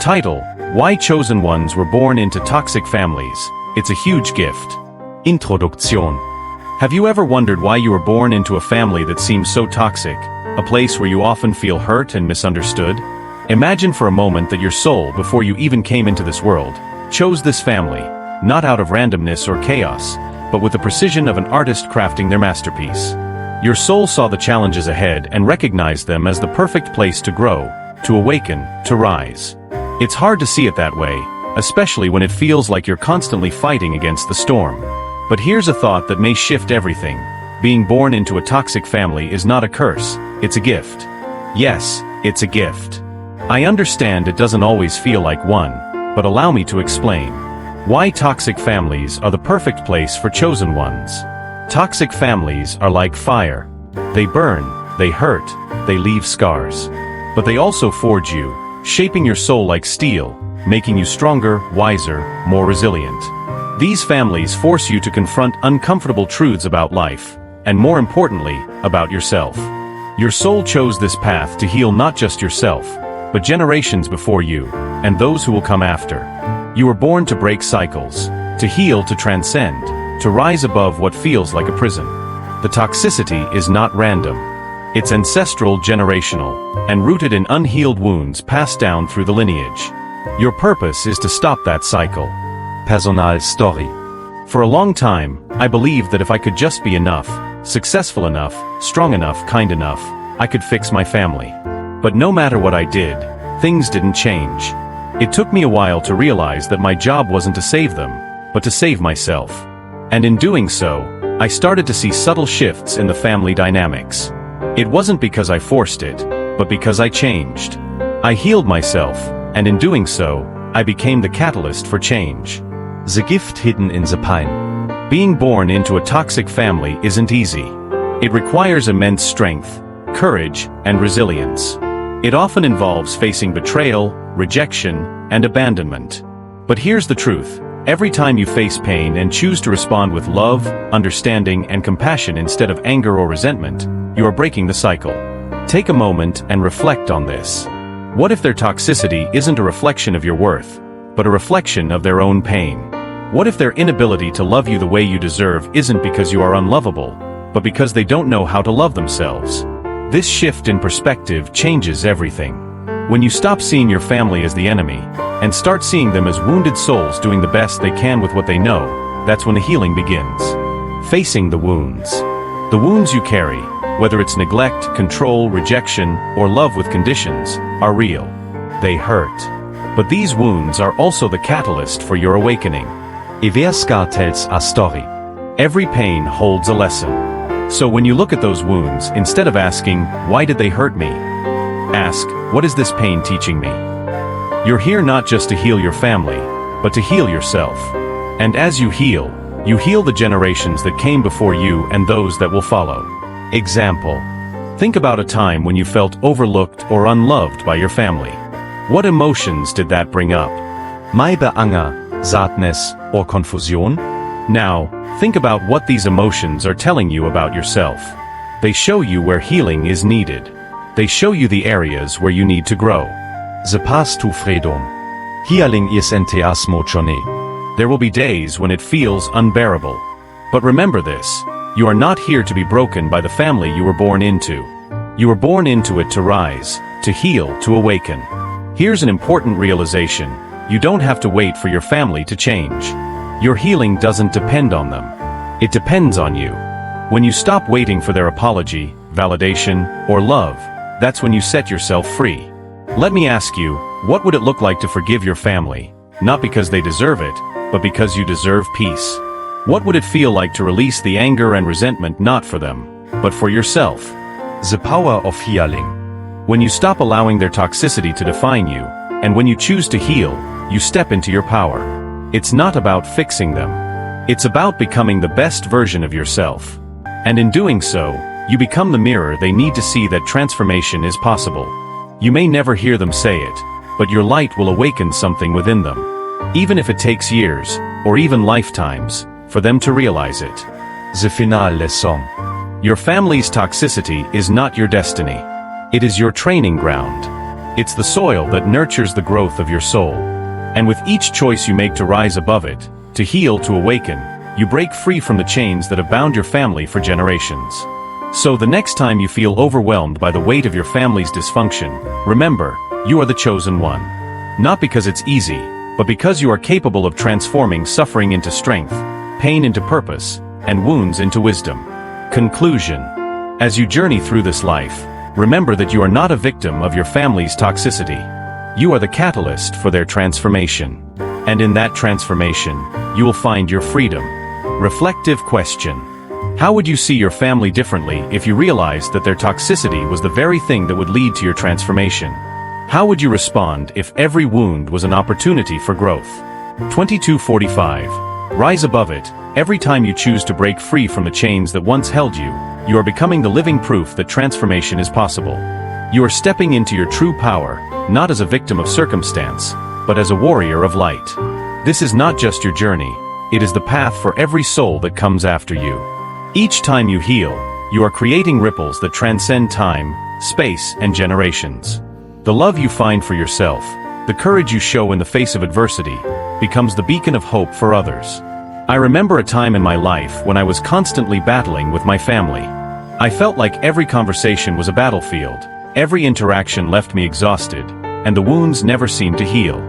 Title: Why Chosen Ones Were Born into Toxic Families. It's a huge gift. Introduction. Have you ever wondered why you were born into a family that seems so toxic, a place where you often feel hurt and misunderstood? Imagine for a moment that your soul, before you even came into this world, chose this family, not out of randomness or chaos, but with the precision of an artist crafting their masterpiece. Your soul saw the challenges ahead and recognized them as the perfect place to grow, to awaken, to rise. It's hard to see it that way, especially when it feels like you're constantly fighting against the storm. But here's a thought that may shift everything. Being born into a toxic family is not a curse, it's a gift. Yes, it's a gift. I understand it doesn't always feel like one, but allow me to explain. Why toxic families are the perfect place for chosen ones. Toxic families are like fire. They burn, they hurt, they leave scars. But they also forge you, shaping your soul like steel, making you stronger, wiser, more resilient. These families force you to confront uncomfortable truths about life, and more importantly, about yourself. Your soul chose this path to heal not just yourself, but generations before you, and those who will come after. You were born to break cycles, to heal, to transcend, to rise above what feels like a prison. The toxicity is not random. It's ancestral, generational, and rooted in unhealed wounds passed down through the lineage. Your purpose is to stop that cycle. Personal story. For a long time, I believed that if I could just be enough, successful enough, strong enough, kind enough, I could fix my family. But no matter what I did, things didn't change. It took me a while to realize that my job wasn't to save them, but to save myself. And in doing so, I started to see subtle shifts in the family dynamics. It wasn't because I forced it, but because I changed. I healed myself, and in doing so, I became the catalyst for change. The gift hidden in the pine. Being born into a toxic family isn't easy. It requires immense strength, courage, and resilience. It often involves facing betrayal, rejection, and abandonment. But here's the truth. Every time you face pain and choose to respond with love, understanding, and compassion instead of anger or resentment, you are breaking the cycle. Take a moment and reflect on this. What if their toxicity isn't a reflection of your worth, but a reflection of their own pain? What if their inability to love you the way you deserve isn't because you are unlovable, but because they don't know how to love themselves? This shift in perspective changes everything. When you stop seeing your family as the enemy, and start seeing them as wounded souls doing the best they can with what they know, that's when the healing begins. Facing the wounds. The wounds you carry, whether it's neglect, control, rejection, or love with conditions, are real. They hurt. But these wounds are also the catalyst for your awakening. Hver scar tells a story. Every pain holds a lesson. So when you look at those wounds, instead of asking, why did they hurt me? Ask, what is this pain teaching me? You're here not just to heal your family, but to heal yourself. And as you heal the generations that came before you and those that will follow. Example. Think about a time when you felt overlooked or unloved by your family. What emotions did that bring up? Maybe anger, sadness, or confusion? Now, think about what these emotions are telling you about yourself. They show you where healing is needed. They show you the areas where you need to grow. The path to freedom. Healing is enteasmo journey. There will be days when it feels unbearable. But remember this, you are not here to be broken by the family you were born into. You were born into it to rise, to heal, to awaken. Here's an important realization. You don't have to wait for your family to change. Your healing doesn't depend on them. It depends on you. When you stop waiting for their apology, validation, or love, that's when you set yourself free. Let me ask you, what would it look like to forgive your family? Not because they deserve it, but because you deserve peace. What would it feel like to release the anger and resentment not for them, but for yourself? The power of healing. When you stop allowing their toxicity to define you, and when you choose to heal, you step into your power. It's not about fixing them. It's about becoming the best version of yourself. And in doing so, you become the mirror they need to see that transformation is possible. You may never hear them say it, but your light will awaken something within them. Even if it takes years, or even lifetimes, for them to realize it. The finale lesson. Your family's toxicity is not your destiny. It is your training ground. It's the soil that nurtures the growth of your soul. And with each choice you make to rise above it, to heal, to awaken, you break free from the chains that have bound your family for generations. So the next time you feel overwhelmed by the weight of your family's dysfunction, remember, you are the chosen one. Not because it's easy, but because you are capable of transforming suffering into strength, pain into purpose, and wounds into wisdom. Conclusion. As you journey through this life, remember that you are not a victim of your family's toxicity. You are the catalyst for their transformation. And in that transformation, you will find your freedom. Reflective question. How would you see your family differently if you realized that their toxicity was the very thing that would lead to your transformation? How would you respond if every wound was an opportunity for growth? 2245. Rise above it. Every time you choose to break free from the chains that once held you, you are becoming the living proof that transformation is possible. You are stepping into your true power, not as a victim of circumstance, but as a warrior of light. This is not just your journey, it is the path for every soul that comes after you. Each time you heal, you are creating ripples that transcend time, space, and generations. The love you find for yourself, the courage you show in the face of adversity, becomes the beacon of hope for others. I remember a time in my life when I was constantly battling with my family. I felt like every conversation was a battlefield, every interaction left me exhausted, and the wounds never seemed to heal.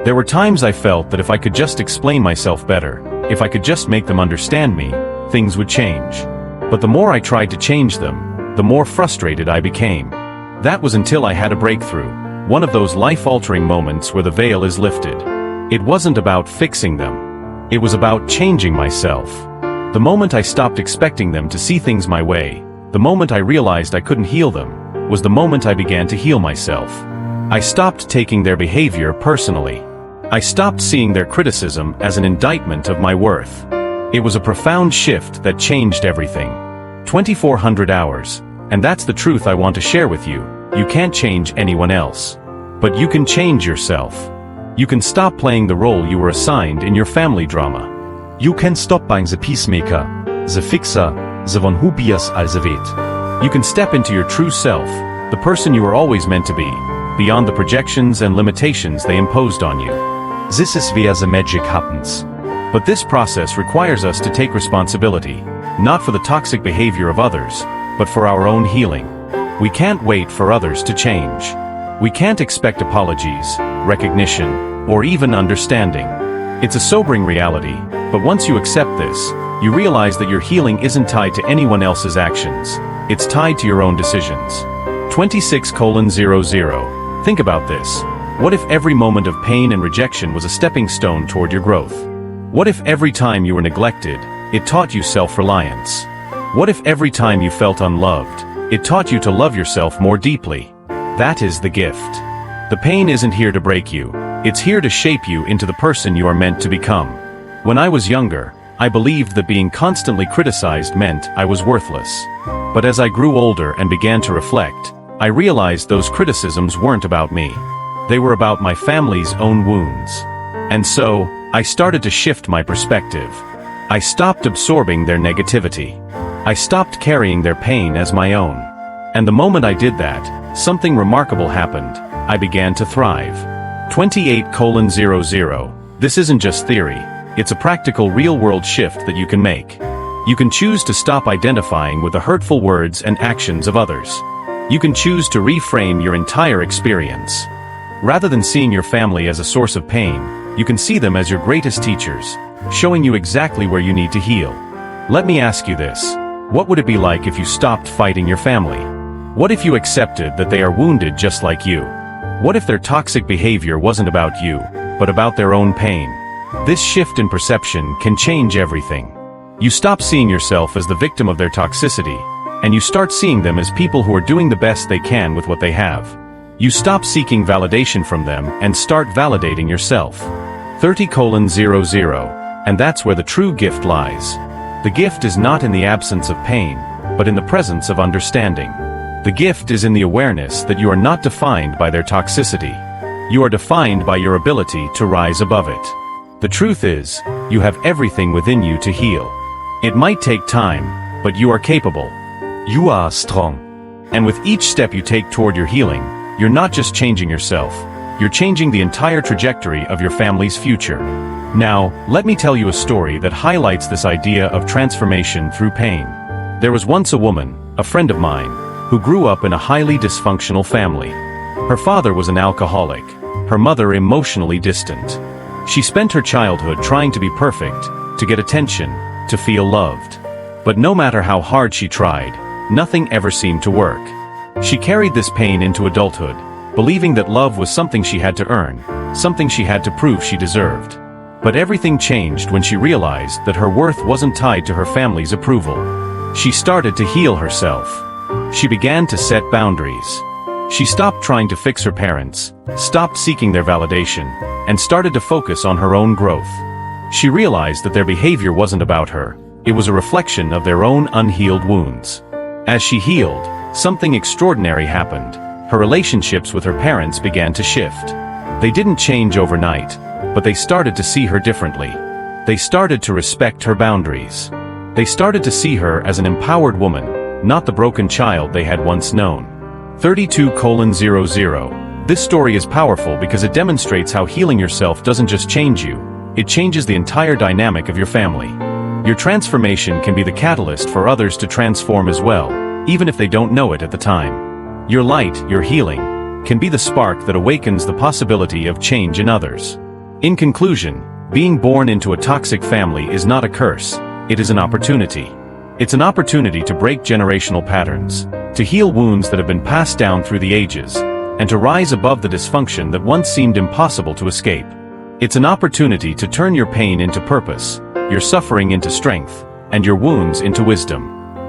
There were times I felt that if I could just explain myself better, if I could just make them understand me, things would change. But the more I tried to change them, the more frustrated I became. That was until I had a breakthrough, one of those life-altering moments where the veil is lifted. It wasn't about fixing them. It was about changing myself. The moment I stopped expecting them to see things my way, the moment I realized I couldn't heal them, was the moment I began to heal myself. I stopped taking their behavior personally. I stopped seeing their criticism as an indictment of my worth. It was a profound shift that changed everything. 2400 hours. And that's the truth I want to share with you. You can't change anyone else. But you can change yourself. You can stop playing the role you were assigned in your family drama. You can stop being the peacemaker, the fixer, the one who bears all the weight. You can step into your true self, the person you were always meant to be, beyond the projections and limitations they imposed on you. This is where the magic happens. But this process requires us to take responsibility, not for the toxic behavior of others, but for our own healing. We can't wait for others to change. We can't expect apologies, recognition, or even understanding. It's a sobering reality, but once you accept this, you realize that your healing isn't tied to anyone else's actions. It's tied to your own decisions. 26:00. Think about this. What if every moment of pain and rejection was a stepping stone toward your growth? What if every time you were neglected, it taught you self-reliance? What if every time you felt unloved, it taught you to love yourself more deeply? That is the gift. The pain isn't here to break you. It's here to shape you into the person you are meant to become. When I was younger, I believed that being constantly criticized meant I was worthless. But as I grew older and began to reflect, I realized those criticisms weren't about me. They were about my family's own wounds. And so, I started to shift my perspective. I stopped absorbing their negativity. I stopped carrying their pain as my own. And the moment I did that, something remarkable happened. I began to thrive. 28:00. This isn't just theory. It's a practical real-world shift that you can make. You can choose to stop identifying with the hurtful words and actions of others. You can choose to reframe your entire experience. Rather than seeing your family as a source of pain, you can see them as your greatest teachers, showing you exactly where you need to heal. Let me ask you this. What would it be like if you stopped fighting your family? What if you accepted that they are wounded just like you? What if their toxic behavior wasn't about you, but about their own pain? This shift in perception can change everything. You stop seeing yourself as the victim of their toxicity, and you start seeing them as people who are doing the best they can with what they have. You stop seeking validation from them and start validating yourself. 30:00. And that's where the true gift lies. The gift is not in the absence of pain, but in the presence of understanding. The gift is in the awareness that you are not defined by their toxicity. You are defined by your ability to rise above it. The truth is, you have everything within you to heal. It might take time, but you are capable. You are strong. And with each step you take toward your healing, you're not just changing yourself, you're changing the entire trajectory of your family's future. Now, let me tell you a story that highlights this idea of transformation through pain. There was once a woman, a friend of mine, who grew up in a highly dysfunctional family. Her father was an alcoholic, her mother emotionally distant. She spent her childhood trying to be perfect, to get attention, to feel loved. But no matter how hard she tried, nothing ever seemed to work. She carried this pain into adulthood, believing that love was something she had to earn, something she had to prove she deserved. But everything changed when she realized that her worth wasn't tied to her family's approval. She started to heal herself. She began to set boundaries. She stopped trying to fix her parents, stopped seeking their validation, and started to focus on her own growth. She realized that their behavior wasn't about her, it was a reflection of their own unhealed wounds. As she healed, something extraordinary happened. Her relationships with her parents began to shift. They didn't change overnight, but they started to see her differently. They started to respect her boundaries. They started to see her as an empowered woman, not the broken child they had once known. 32:00. This story is powerful because it demonstrates how healing yourself doesn't just change you, it changes the entire dynamic of your family. Your transformation can be the catalyst for others to transform as well, even if they don't know it at the time. Your light, your healing, can be the spark that awakens the possibility of change in others. In conclusion, being born into a toxic family is not a curse, it is an opportunity. It's an opportunity to break generational patterns, to heal wounds that have been passed down through the ages, and to rise above the dysfunction that once seemed impossible to escape. It's an opportunity to turn your pain into purpose, your suffering into strength, and your wounds into wisdom.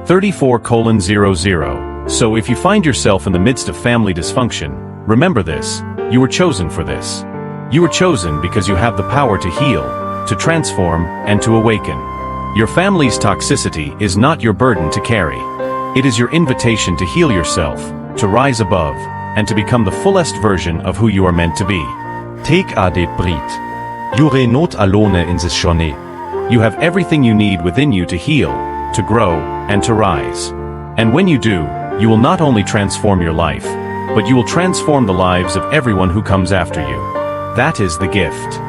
34:00. So if you find yourself in the midst of family dysfunction, remember this: you were chosen for this. You were chosen because you have the power to heal, to transform, and to awaken. Your family's toxicity is not your burden to carry. It is your invitation to heal yourself, to rise above, and to become the fullest version of who you are meant to be. Take a det Brit. Jure not alone in this journey. You have everything you need within you to heal, to grow, and to rise. And when you do, you will not only transform your life, but you will transform the lives of everyone who comes after you. That is the gift.